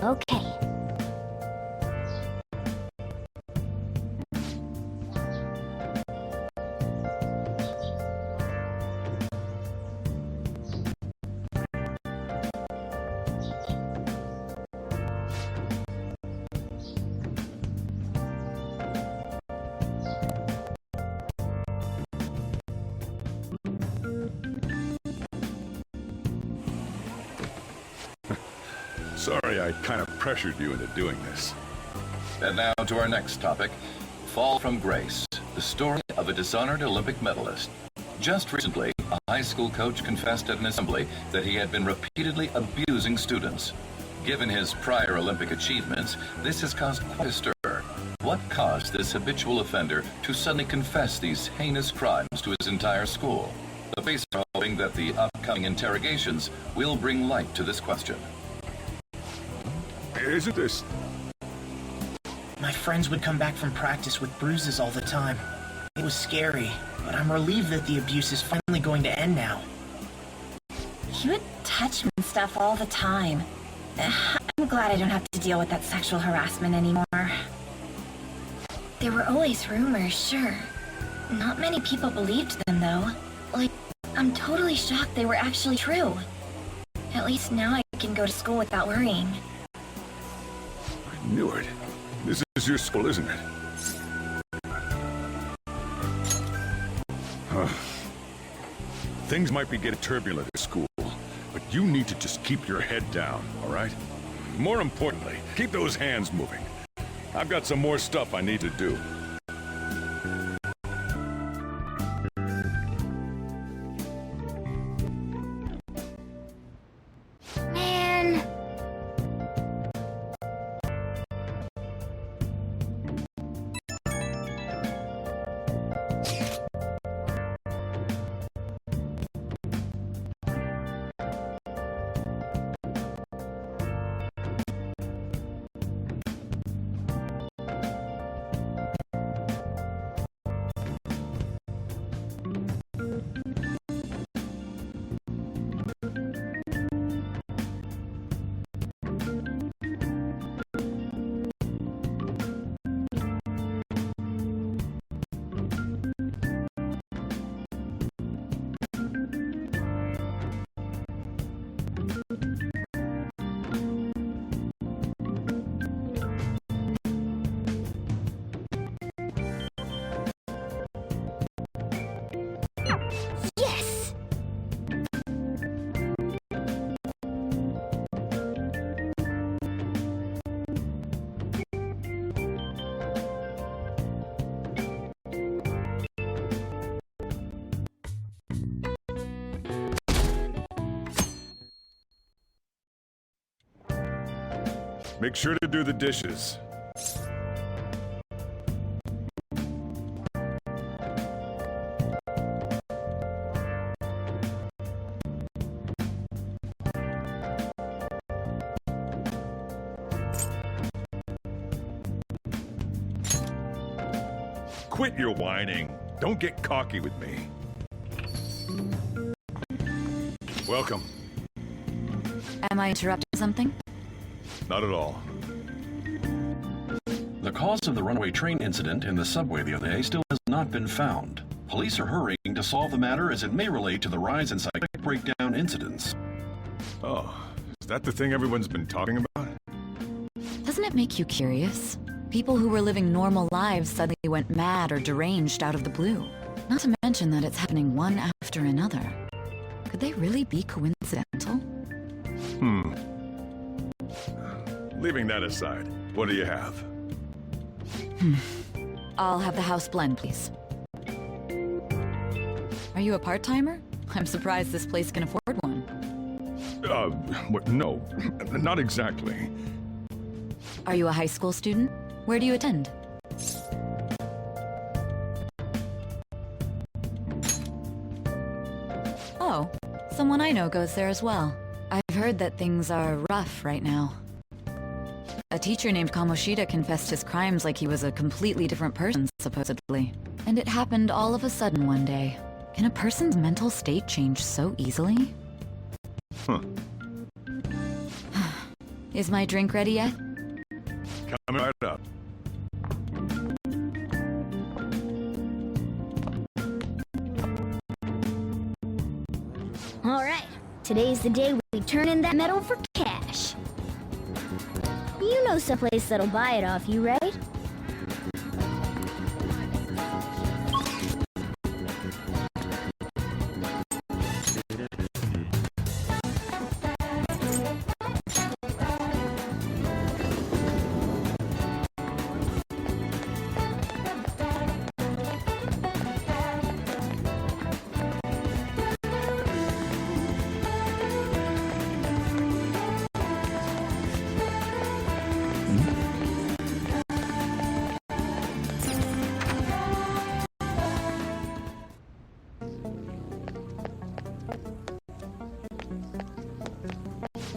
Okay. Sorry I kind of pressured you into doing this. And now to our next topic, Fall from Grace, the story of a dishonored Olympic medalist. Just recently, a high school coach confessed at an assembly that he had been repeatedly abusing students. Given his prior Olympic achievements, this has caused quite a stir. What caused this habitual offender to suddenly confess these heinous crimes to his entire school? The police are hoping that the upcoming interrogations will bring light to this question. Isn't this... My friends would come back from practice with bruises all the time. It was scary, but I'm relieved that the abuse is finally going to end now. He would touch me and stuff all the time. I'm glad I don't have to deal with that sexual harassment anymore. There were always rumors, sure. Not many people believed them, though. Like, I'm totally shocked they were actually true. At least now I can go to school without worrying. I knew it. This is your school, isn't it? Things might be getting turbulent at school, but you need to just keep your head down, all right? More importantly, keep those hands moving. I've got some more stuff I need to do. Man. Yes! Make sure to do the dishes. Quit your whining. Don't get cocky with me. Welcome. Am I interrupting something? Not at all. The cause of the runaway train incident in the subway the other day still has not been found. Police are hurrying to solve the matter as it may relate to the rise in psychic breakdown incidents. Oh, is that the thing everyone's been talking about? Doesn't it make you curious? People who were living normal lives suddenly went mad or deranged out of the blue. Not to mention that it's happening one after another. Could they really be coincidental? Leaving that aside, what do you have? I'll have the house blend, please. Are you a part-timer? I'm surprised this place can afford one. No, not exactly. Are you a high school student? Where do you attend? Oh, someone I know goes there as well. I've heard that things are rough right now. A teacher named Kamoshida confessed his crimes like he was a completely different person, supposedly. And it happened all of a sudden one day. Can a person's mental state change so easily? Is my drink ready yet? Coming right up. Alright, today's the day we turn in that medal for cash. You know someplace that'll buy it off you, right?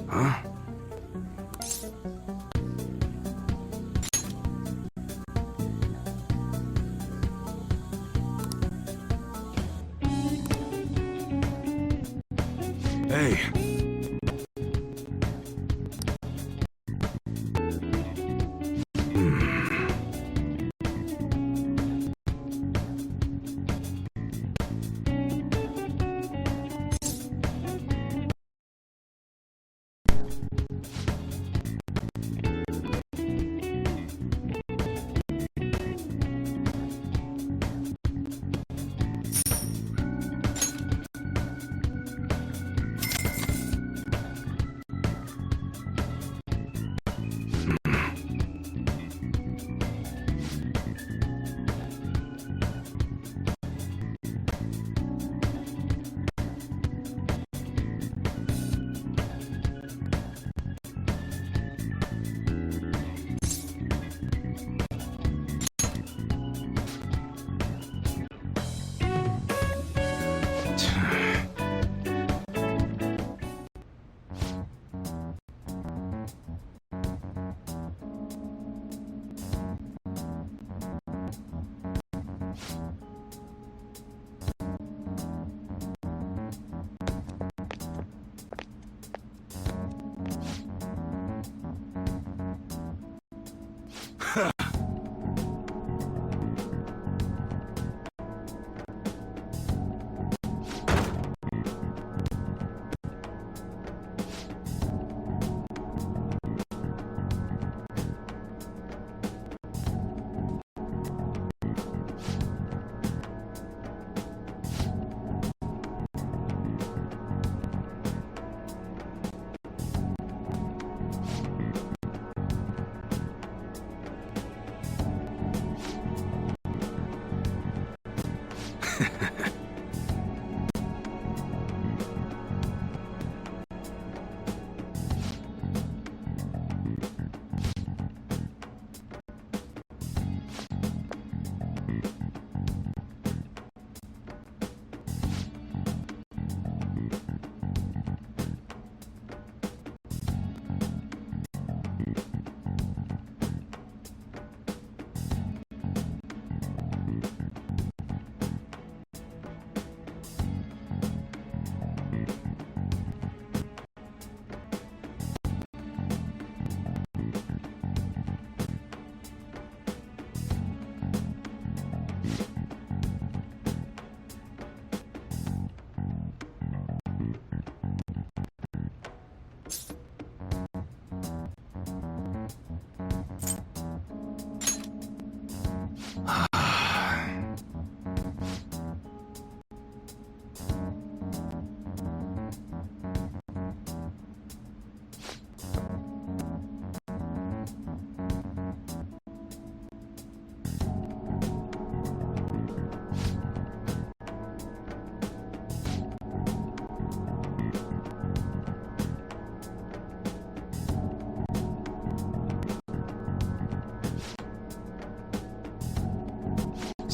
Huh? Hey.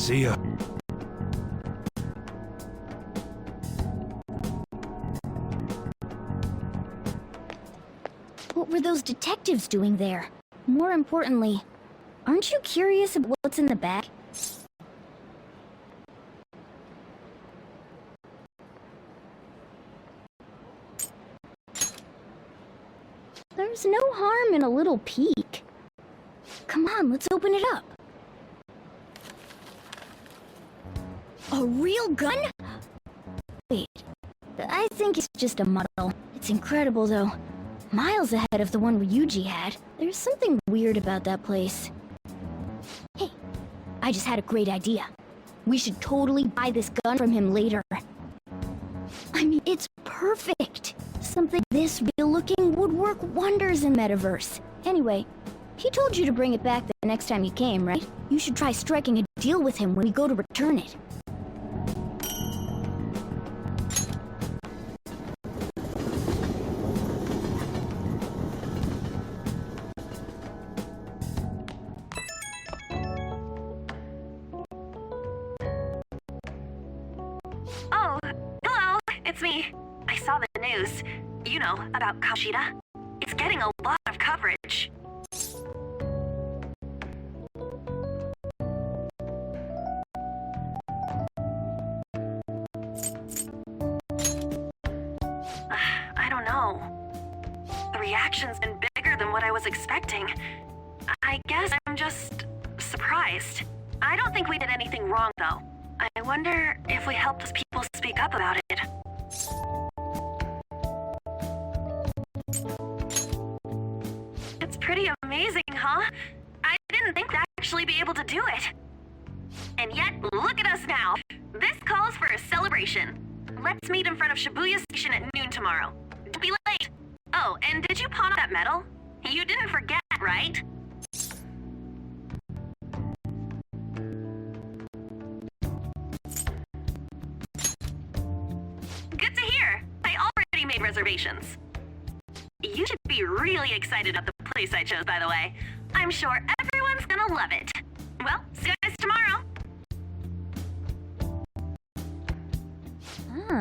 See ya. What were those detectives doing there? More importantly, aren't you curious about what's in the bag? There's no harm in a little peek. Come on, let's open it up. A real gun? Wait, I think it's just a model. It's incredible, though. Miles ahead of the one Ryuji had. There's something weird about that place. Hey, I just had a great idea. We should totally buy this gun from him later. I mean, it's perfect. Something this real-looking would work wonders in Metaverse. Anyway, he told you to bring it back the next time you came, right? You should try striking a deal with him when we go to return it. Oh, hello, it's me. I saw the news. You know, about Kamoshida. It's getting a lot of coverage. I don't know. The reaction's been bigger than what I was expecting. I guess I'm just surprised. I don't think we did anything wrong, though. I wonder if we helped those people speak up about it. It's pretty amazing, huh? I didn't think we'd actually be able to do it. And yet, look at us now. This calls for a celebration. Let's meet in front of Shibuya Station at noon tomorrow. Don't be late. Oh, and did you pawn that medal? You didn't forget, right? Good to hear. I already made reservations. You should be really excited about the place I chose, by the way. I'm sure everyone's gonna love it. Well, see you guys tomorrow.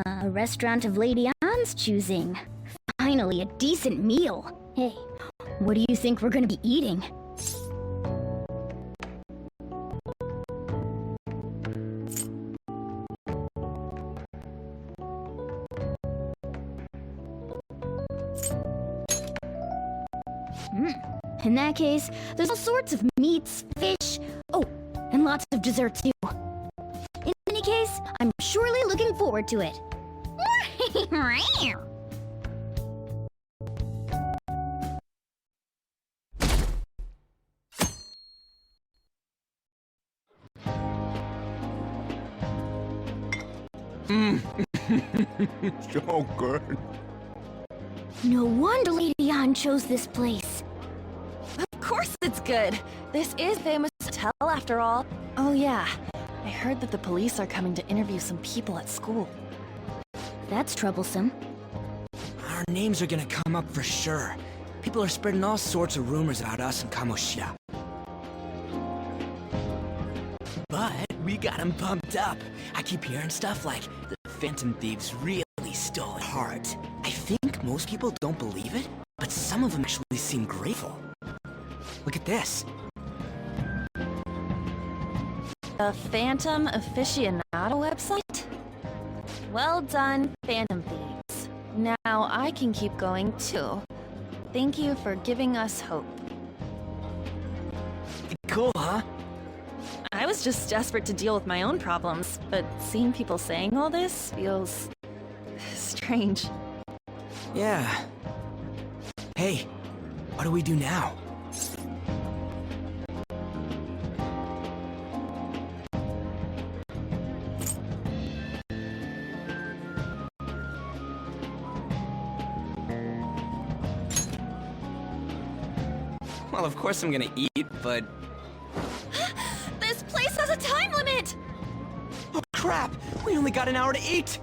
Ah, a restaurant of Lady Ann's choosing. Finally, a decent meal. Hey, what do you think we're gonna be eating? In that case, there's all sorts of meats, fish, oh, and lots of dessert too. In any case, I'm surely looking forward to it. So good. No wonder Lady Ann chose this place. Of course it's good. This is famous hotel after all. Oh yeah, I heard that the police are coming to interview some people at school. That's troublesome. Our names are gonna come up for sure. People are spreading all sorts of rumors about us and Kamoshida. But we got them pumped up. I keep hearing stuff like the Phantom Thieves really stole our heart. I think most people don't believe it, but some of them actually seem grateful. Look at this. The Phantom Aficionado website? Well done, Phantom Thieves. Now I can keep going too. Thank you for giving us hope. Cool, huh? I was just desperate to deal with my own problems, but seeing people saying all this feels strange. Yeah. Hey, what do we do now? Well, of course I'm gonna eat, but... This place has a time limit! Oh crap! We only got an hour to eat!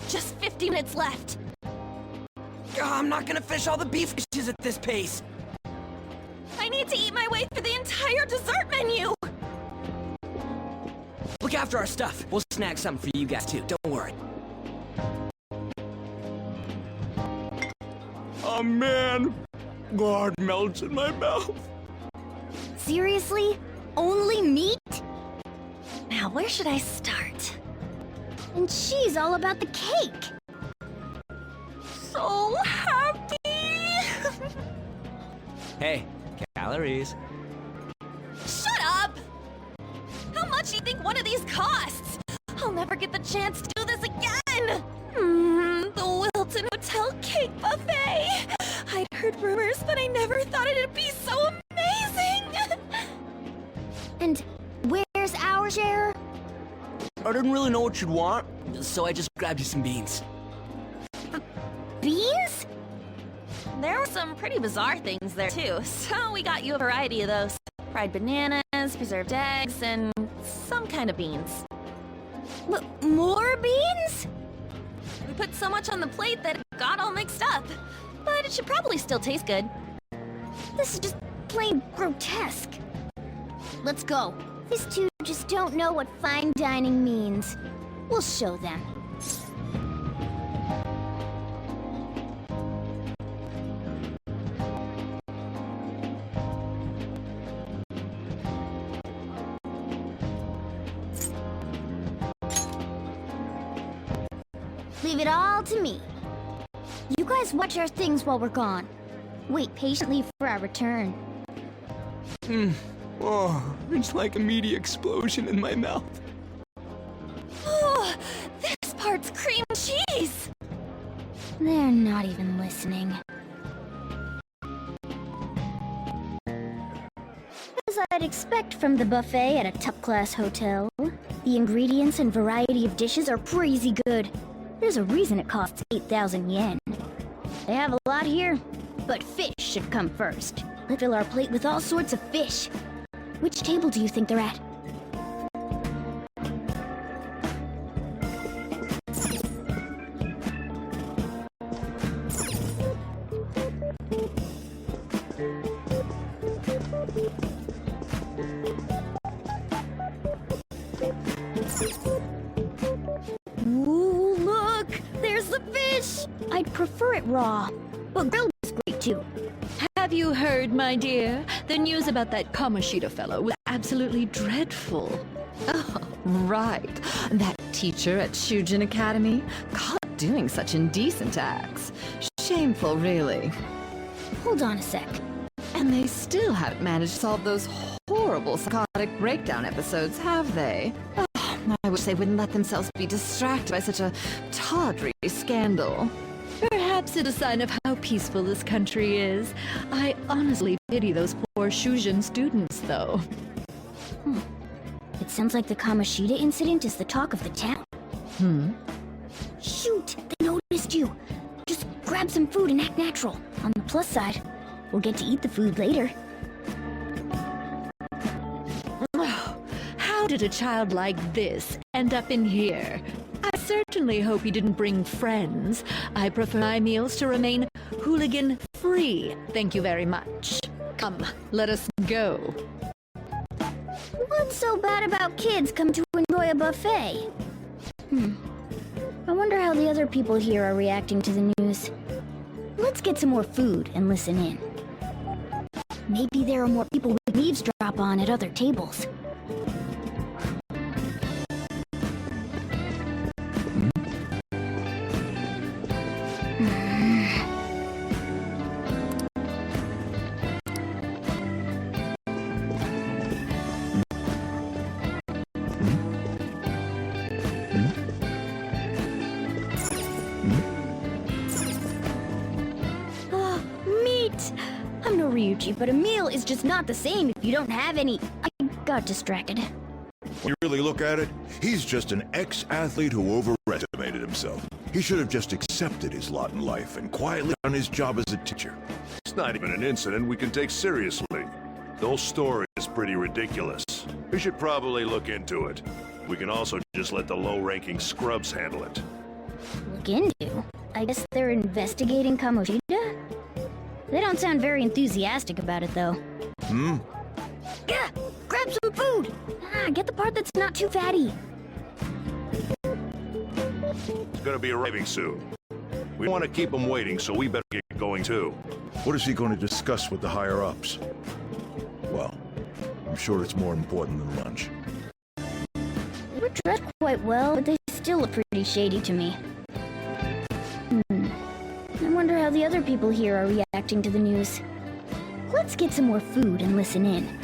Just 50 minutes left. I'm not gonna finish all the beef dishes at this pace! I need to eat my way through the entire dessert menu! Look after our stuff. We'll snag something for you guys too, don't worry. Oh man! God melts in my mouth. Seriously? Only meat? Now, where should I start? And she's all about the cake. So happy! Hey, calories. Shut up! How much do you think one of these costs? I'll never get the chance to do this again! The Wilton Hotel Cake Buffet! I'd heard rumors, but I never thought it'd be so amazing! And where's our share? I didn't really know what you'd want, so I just grabbed you some beans. Beans? There were some pretty bizarre things there too, so we got you a variety of those. Fried bananas, preserved eggs, and some kind of beans. More beans? We put so much on the plate that it got all mixed up. But it should probably still taste good. This is just plain grotesque. Let's go. These two just don't know what fine dining means. We'll show them. Leave it all to me. You guys watch our things while we're gone. Wait patiently for our return. Oh, it's like a meaty explosion in my mouth. Oh, this part's cream cheese! They're not even listening. As I'd expect from the buffet at a top-class hotel, the ingredients and variety of dishes are crazy good. There's a reason it costs 8,000 yen. They have a lot here, but fish should come first. Let's fill our plate with all sorts of fish. Which table do you think they're at? Ooh, look! There's the fish! I'd prefer it raw, but grilled is great too. Have you heard, my dear? The news about that Kamoshida fellow was absolutely dreadful. Oh, right. That teacher at Shujin Academy, caught doing such indecent acts. Shameful, really. Hold on a sec. And they still haven't managed to solve those horrible psychotic breakdown episodes, have they? Oh, I wish they wouldn't let themselves be distracted by such a tawdry scandal. Perhaps it's a sign of how peaceful this country is. I honestly pity those poor Shujin students, though. It sounds like the Kamoshida incident is the talk of the town. Shoot! They noticed you! Just grab some food and act natural. On the plus side, we'll get to eat the food later. Oh, how did a child like this end up in here? I certainly hope he didn't bring friends. I prefer my meals to remain hooligan-free. Thank you very much. Come, let us go. What's so bad about kids coming to enjoy a buffet? I wonder how the other people here are reacting to the news. Let's get some more food and listen in. Maybe there are more people with eavesdrop on at other tables. I'm no Ryuji, but a meal is just not the same if you don't have any. I got distracted. When you really look at it, he's just an ex-athlete who overestimated himself. He should have just accepted his lot in life and quietly done his job as a teacher. It's not even an incident we can take seriously. The whole story is pretty ridiculous. We should probably look into it. We can also just let the low-ranking scrubs handle it. Look into? I guess they're investigating Kamoshida? They don't sound very enthusiastic about it, though. Yeah! Grab some food! Get the part that's not too fatty. It's gonna be arriving soon. We want to keep him waiting, so we better get going too. What is he going to discuss with the higher-ups? Well, I'm sure it's more important than lunch. We're dressed quite well, but they still look pretty shady to me. I wonder how the other people here are reacting to the news. Let's get some more food and listen in.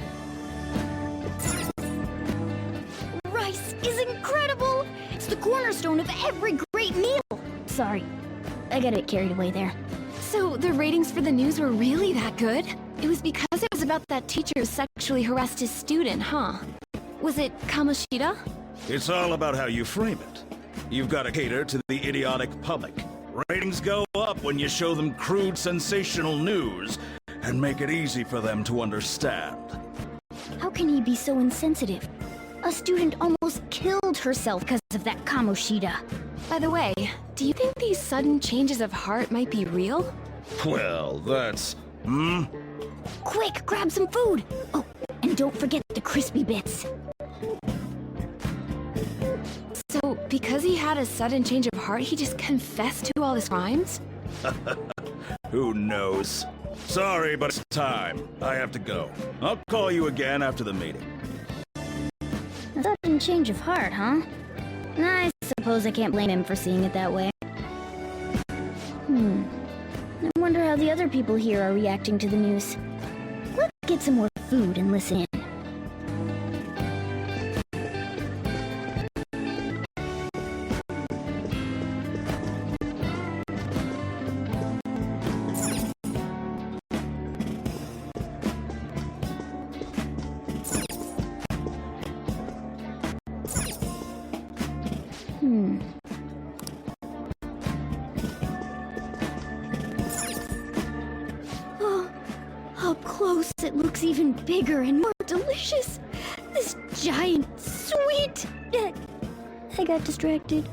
Rice is incredible! It's the cornerstone of every great meal! Sorry, I got a bit carried away there. So the ratings for the news were really that good? It was because it was about that teacher who sexually harassed his student, huh? Was it Kamoshida? It's all about how you frame it. You've got to cater to the idiotic public. Ratings go up when you show them crude, sensational news and make it easy for them to understand. How can he be so insensitive? A student almost killed herself because of that Kamoshida. By the way, do you think these sudden changes of heart might be real? Well, that's... Quick, grab some food! Oh, and don't forget the crispy bits. So, because he had a sudden change of heart, he just confessed to all his crimes? Who knows? Sorry, but it's time. I have to go. I'll call you again after the meeting. A sudden change of heart, huh? I suppose I can't blame him for seeing it that way. I wonder how the other people here are reacting to the news. Let's get some more food and listen in. Oh, up close it looks even bigger and more delicious. This giant sweet... I got distracted.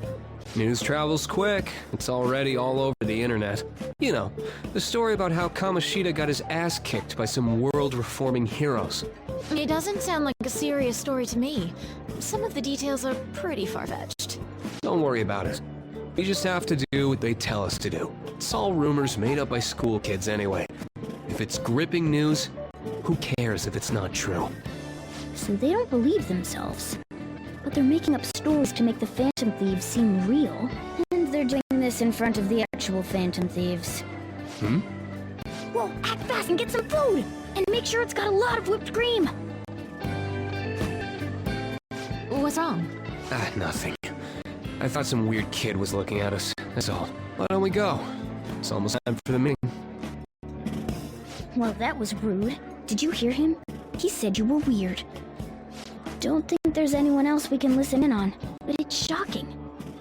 News travels quick. It's already all over the internet. You know, the story about how Kamoshida got his ass kicked by some world-reforming heroes. It doesn't sound like a serious story to me. Some of the details are pretty far-fetched. Don't worry about it. We just have to do what they tell us to do. It's all rumors made up by school kids anyway. If it's gripping news, who cares if it's not true? So they don't believe themselves. But they're making up stories to make the Phantom Thieves seem real. And they're doing this in front of the actual Phantom Thieves. Whoa, act fast and get some food! And make sure it's got a lot of whipped cream! What's wrong? Nothing. I thought some weird kid was looking at us, that's all. Why don't we go? It's almost time for the meeting. Well, that was rude. Did you hear him? He said you were weird. Don't think there's anyone else we can listen in on, but it's shocking.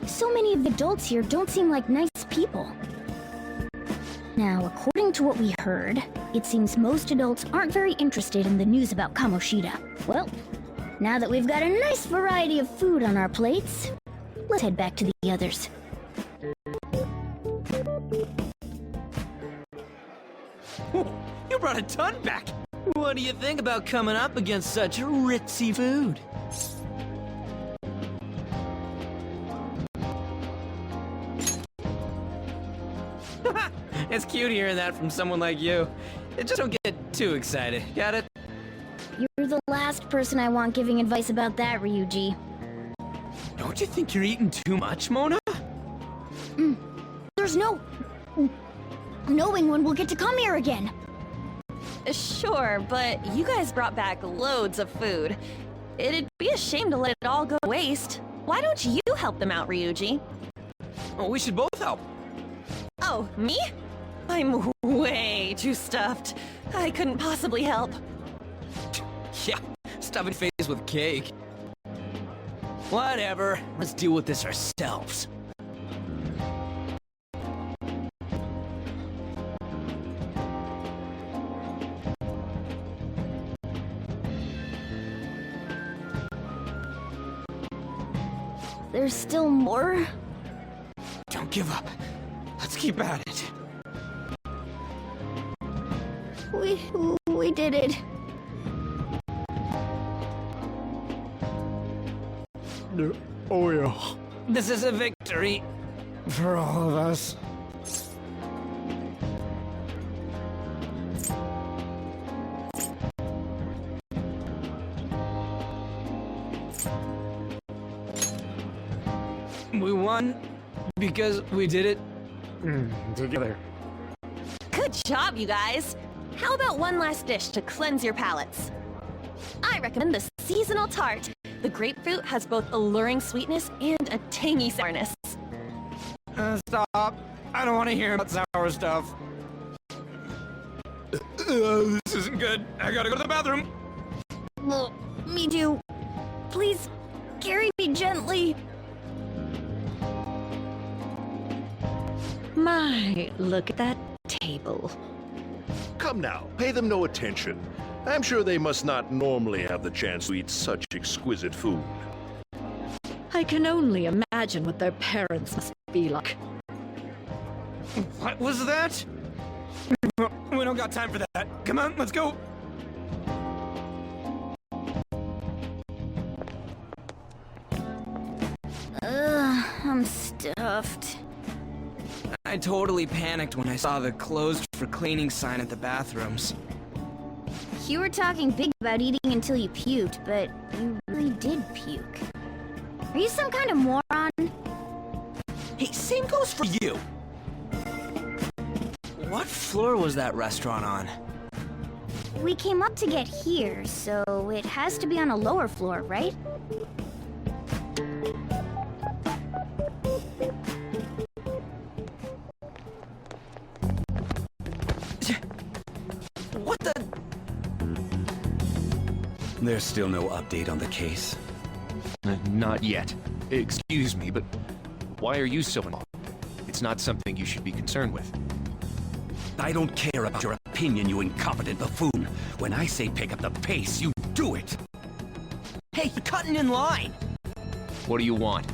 So many of the adults here don't seem like nice people. Now, according to what we heard, it seems most adults aren't very interested in the news about Kamoshida. Well, now that we've got a nice variety of food on our plates, let's head back to the others. You brought a ton back! What do you think about coming up against such ritzy food? It's cute hearing that from someone like you. Just don't get too excited, got it? You're the last person I want giving advice about that, Ryuji. Don't you think you're eating too much, Mona? There's no knowing when we'll get to come here again. Sure, but you guys brought back loads of food. It'd be a shame to let it all go to waste. Why don't you help them out, Ryuji? Oh, we should both help. Oh, me? I'm way too stuffed. I couldn't possibly help. Yeah, stuffing face with cake. Whatever, let's deal with this ourselves. There's still more? Don't give up. Let's keep at it. We did it. Oh yeah. This is a victory for all of us. We won because we did it together. job, you guys! How about one last dish to cleanse your palates? I recommend the seasonal tart. The grapefruit has both alluring sweetness and a tangy sourness. Stop. I don't want to hear about sour stuff. This isn't good. I gotta go to the bathroom. Well, me too. Please, carry me gently. My, look at that table. Come now, pay them no attention. I'm sure they must not normally have the chance to eat such exquisite food. I can only imagine what their parents must be like. What was that? We don't got time for that. Come on, let's go. I'm stuffed. I totally panicked when I saw the closed for cleaning sign at the bathrooms. You were talking big about eating until you puked, but you really did puke. Are you some kind of moron? Hey, same goes for you! What floor was that restaurant on? We came up to get here, so it has to be on a lower floor, right? What the? There's still no update on the case. Not yet. Excuse me, but why are you so involved? It's not something you should be concerned with. I don't care about your opinion, you incompetent buffoon. When I say pick up the pace, you do it! Hey, you're cutting in line! What do you want?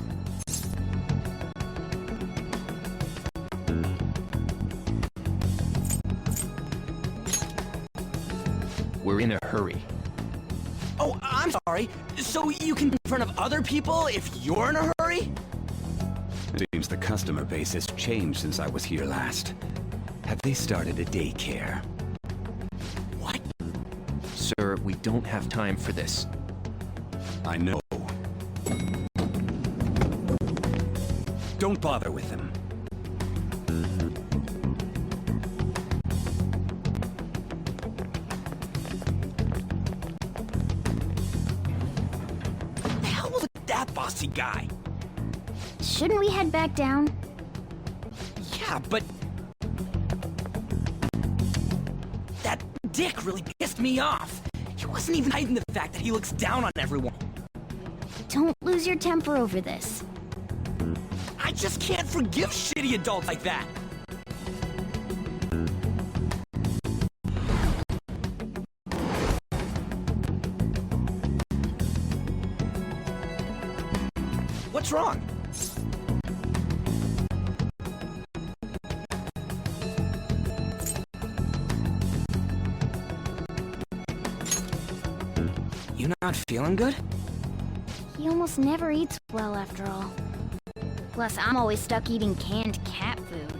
We're in a hurry. Oh, I'm sorry. So you can in front of other people if you're in a hurry? Seems the customer base has changed since I was here last. Have they started a daycare? What? Sir, we don't have time for this. I know. Don't bother with them. What the hell was that bossy guy? Shouldn't we head back down? Yeah, but... that dick really pissed me off. He wasn't even hiding the fact that he looks down on everyone. Don't lose your temper over this. I just can't forgive shitty adults like that. What's wrong? You not feeling good? He almost never eats well after all. Plus, I'm always stuck eating canned cat food.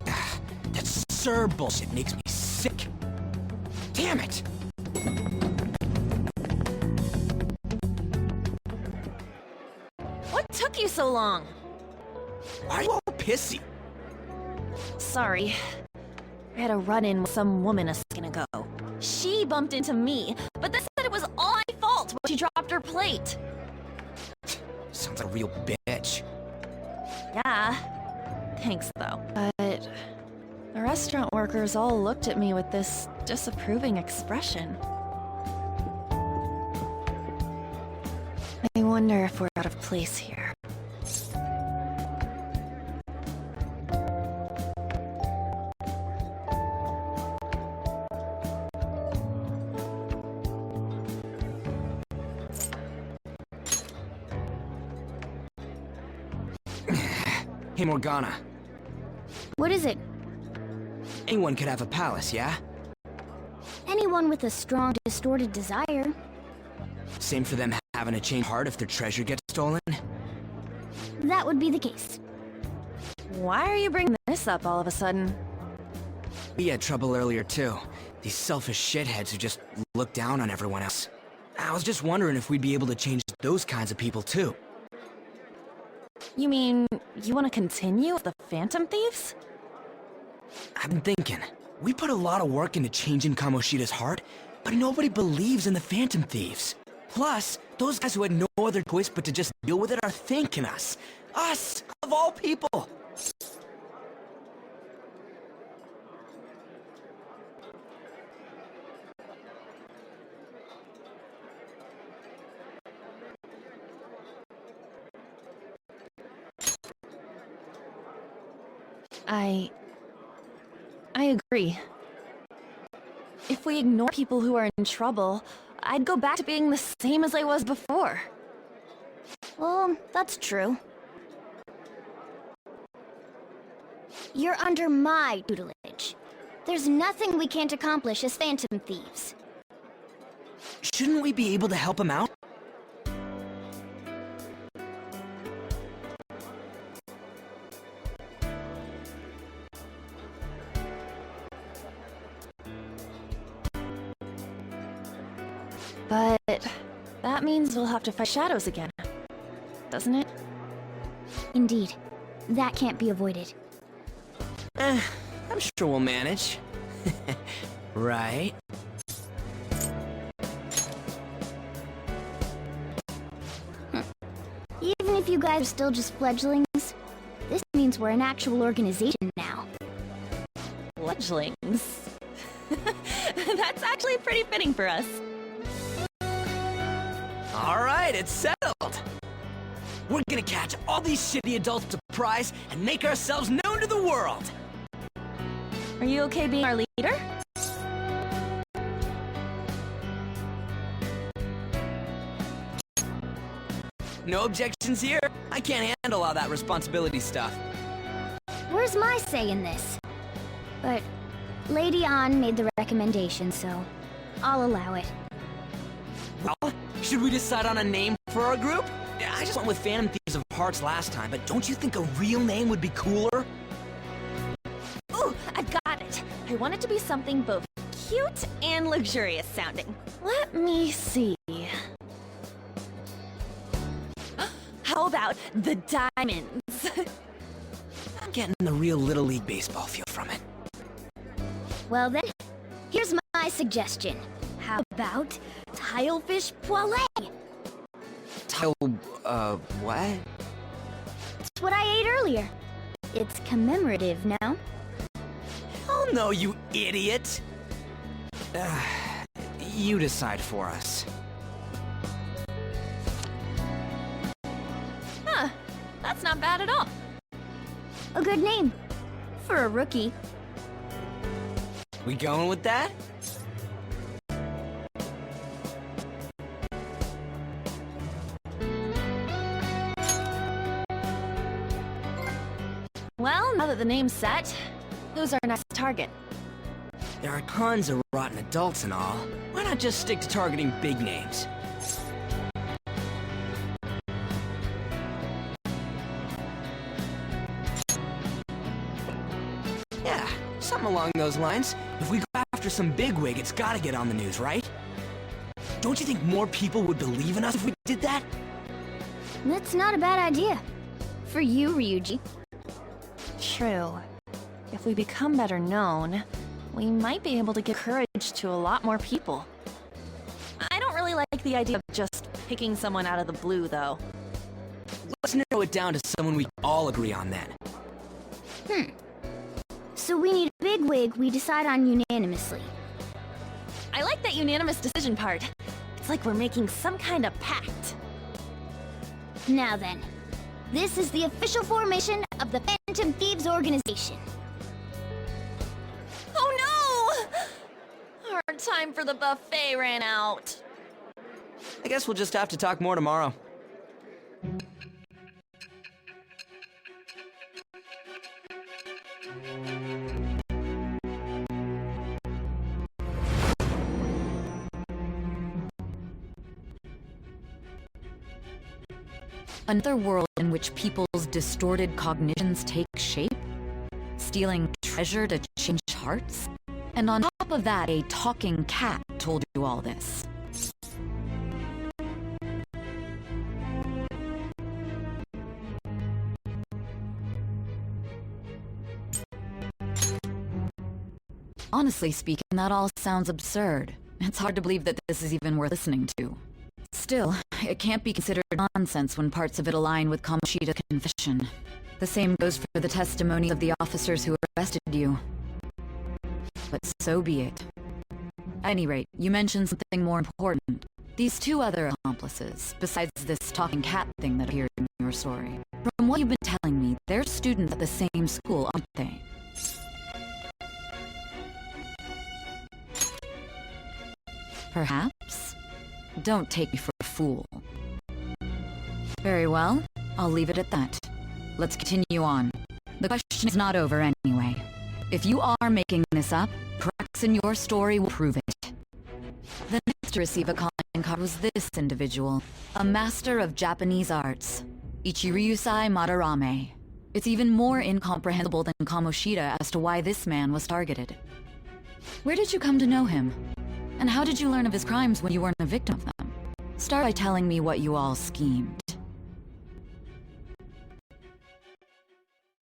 That Sir bullshit makes me sick. Damn it! What took you so long? Why are you all pissy? Sorry. I had a run-in with some woman a second ago. She bumped into me, but then said it was all my fault when she dropped her plate. Sounds like a real bitch. Yeah. Thanks, though. But the restaurant workers all looked at me with this disapproving expression. I wonder if we're out of place here. Hey, Morgana. What is it? Anyone could have a palace, yeah? Anyone with a strong, distorted desire. Same for them having a change of heart if their treasure gets stolen? That would be the case. Why are you bringing this up all of a sudden? We had trouble earlier, too. These selfish shitheads who just look down on everyone else. I was just wondering if we'd be able to change those kinds of people, too. You mean, you want to continue with the Phantom Thieves? I've been thinking, we put a lot of work into changing Kamoshida's heart, but nobody believes in the Phantom Thieves. Plus, those guys who had no other choice but to just deal with it are thanking us. Us, of all people. I agree. If we ignore people who are in trouble, I'd go back to being the same as I was before. Well, that's true. You're under my tutelage. There's nothing we can't accomplish as Phantom Thieves. Shouldn't we be able to help him out? But that means we'll have to fight shadows again, doesn't it? Indeed. That can't be avoided. I'm sure we'll manage. Right? Even if you guys are still just fledglings, this means we're an actual organization now. Fledglings? That's actually pretty fitting for us. Alright, it's settled! We're gonna catch all these shitty adults to prize and make ourselves known to the world! Are you okay being our leader? No objections here. I can't handle all that responsibility stuff. Where's my say in this? But Lady An made the recommendation, so I'll allow it. Well, should we decide on a name for our group? I just went with Phantom Thieves of Hearts last time, but don't you think a real name would be cooler? Ooh, I've got it. I want it to be something both cute and luxurious sounding. Let me see. How about the Diamonds? I'm getting the real Little League Baseball feel from it. Well then, here's my suggestion. How about Tilefish Poêlée? What? It's what I ate earlier. It's commemorative now. Oh no, you idiot! You decide for us. Huh, that's not bad at all. A good name. For a rookie. We going with that? Well, now that the name's set, who's our next target? There are tons of rotten adults and all. Why not just stick to targeting big names? Yeah, something along those lines. If we go after some bigwig, it's gotta get on the news, right? Don't you think more people would believe in us if we did that? That's not a bad idea. For you, Ryuji. True. If we become better known, we might be able to give courage to a lot more people. I don't really like the idea of just picking someone out of the blue, though. Let's narrow it down to someone we all agree on then. So we need a bigwig we decide on unanimously. I like that unanimous decision part. It's like we're making some kind of pact. Now then, this is the official formation of the Phantom Thieves organization. Oh no! Our time for the buffet ran out. I guess we'll just have to talk more tomorrow. Another world in which people's distorted cognitions take shape? Stealing treasure to change hearts? And on top of that, a talking cat told you all this. Honestly speaking, that all sounds absurd. It's hard to believe that this is even worth listening to. Still, it can't be considered nonsense when parts of it align with Kamoshida's confession. The same goes for the testimony of the officers who arrested you. But so be it. At any rate, you mentioned something more important. These two other accomplices, besides this talking cat thing that appeared in your story. From what you've been telling me, they're students at the same school, aren't they? Perhaps? Don't take me for a fool. Very well, I'll leave it at that. Let's continue on. The question is not over anyway. If you are making this up, cracks in your story will prove it. The next to receive a calling card was this individual, a master of Japanese arts, Ichiryusai Madarame. It's even more incomprehensible than Kamoshida as to why this man was targeted. Where did you come to know him? And how did you learn of his crimes when you weren't a victim of them? Start by telling me what you all schemed.